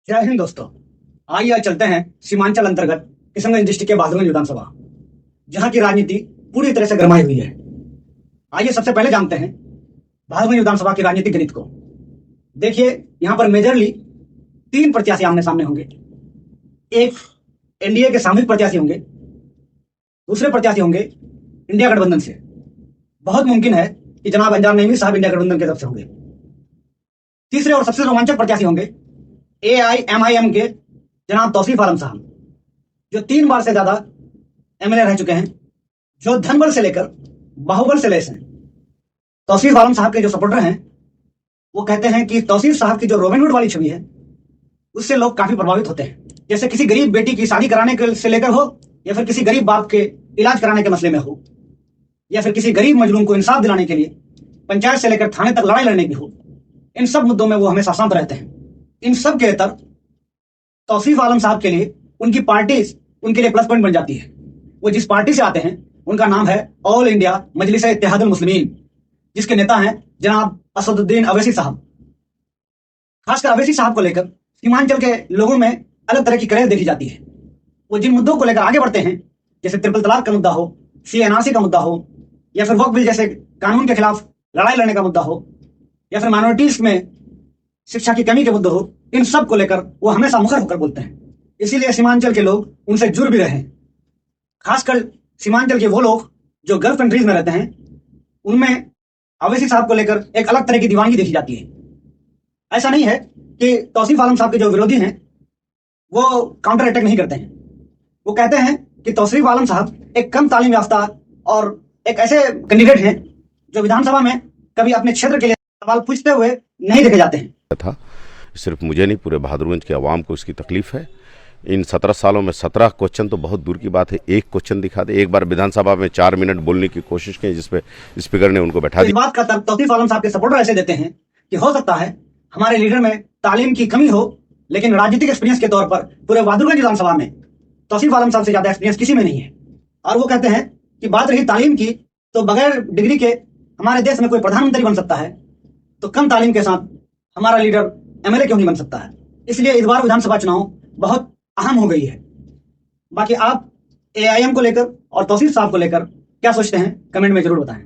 जय हिंद दोस्तों। आइए आज चलते हैं सीमांचल अंतर्गत किशनगंज डिस्ट्रिक्ट के बहादुरगंज विधानसभा, जहां की राजनीति पूरी तरह से गरमाई हुई है। आइए सबसे पहले जानते हैं बहादुरगंज विधानसभा की राजनीतिक गणित को। देखिए, यहां पर मेजरली 3 प्रत्याशी आमने सामने होंगे। एक एनडीए के सामूहिक प्रत्याशी होंगे, दूसरे प्रत्याशी होंगे इंडिया गठबंधन से। बहुत मुमकिन है कि जनाब अंजार नईमी साहब इंडिया गठबंधन की तरफ से होंगे। तीसरे और सबसे रोमांचक प्रत्याशी होंगे AIMIM के जनाब तौसीफ आलम साहब, जो 3 बार से ज्यादा MLA रह चुके हैं, जो धनबल से लेकर बाहुबल से लेस हैं। तौसीफ आलम साहब के जो सपोर्टर हैं वो कहते हैं कि तौसीफ साहब की जो रॉबिनहुड वाली छवि है उससे लोग काफी प्रभावित होते हैं। जैसे किसी गरीब बेटी की शादी कराने के से लेकर हो, या फिर किसी गरीब बाप के इलाज कराने के मसले में हो, या फिर किसी गरीब मजलूम को इंसाफ दिलाने के लिए पंचायत से लेकर थाने तक लड़ाई लड़ने की हो, इन सब मुद्दों में वो हमेशा शांत रहते हैं। इन सब के तर तौसीफ आलम साहब के लिए उनकी पार्टी उनके लिए प्लस पॉइंट बन जाती है। वो जिस पार्टी से आते हैं उनका नाम है ऑल इंडिया मजलिस इत्तेहादुल मुस्लिमीन, जिसके नेता हैं जनाब असदुद्दीन अवैसी साहब। खासकर अवैसी साहब को लेकर सीमांचल के लोगों में अलग तरह की क्रेज देखी जाती है। वो जिन मुद्दों को लेकर आगे बढ़ते हैं, जैसे ट्रिपल तलाक का मुद्दा हो, CNRC का मुद्दा हो, या फिर वक्फ बिल जैसे कानून के खिलाफ लड़ाई लड़ने का मुद्दा हो, या फिर माइनॉरिटीज में शिक्षा की कमी के मुद्दे हो, इन सब को लेकर वो हमेशा मुखर होकर बोलते हैं। इसीलिए सीमांचल के लोग उनसे जुड़ भी रहे हैं। खासकर सीमांचल के वो लोग जो गल्फ कंट्रीज में रहते हैं, उनमें अवैसी साहब को लेकर एक अलग तरह की दीवानगी देखी जाती है। ऐसा नहीं है कि तौसीफ आलम साहब के जो विरोधी हैं वो काउंटर अटैक नहीं करते हैं। वो कहते हैं कि तौसीफ आलम साहब एक कम तालीम याफ्ता और एक ऐसे कैंडिडेट हैं जो विधानसभा में कभी अपने क्षेत्र के लिए सवाल पूछते हुए नहीं देखे जाते हैं। था सिर्फ मुझे नहीं, पूरे बहादुरगंज के आवाम को इसकी तकलीफ है। इन 17 सालों में 17 क्वेश्चन तो बहुत दूर की बात है, एक क्वेश्चन दिखा दे। एक बार विधानसभा में 4 मिनट बोलने की कोशिश की जिसपे स्पीकर ने उनको बैठा दिया। इस बात का तर्क तौसीफ आलम साहब के सपोर्टर ऐसे देते हैं कि हो सकता है हमारे लीडर में तालीम की कमी हो, लेकिन राजनीतिक एक्सपीरियंस के तौर पर पूरे बहादुरगंज विधानसभा में तौसीफ आलम साहब से ज्यादा एक्सपीरियंस किसी में नहीं है। और वो कहते हैं कि बात रही तालीम की, तो बगैर डिग्री के हमारे देश में कोई प्रधानमंत्री बन सकता है, तो कम तालीम के साथ हमारा लीडर MLA क्यों नहीं बन सकता है। इसलिए इस बार विधानसभा चुनाव बहुत अहम हो गई है। बाकी आप AIM को लेकर और तौसीफ साहब को लेकर क्या सोचते हैं, कमेंट में जरूर बताएं।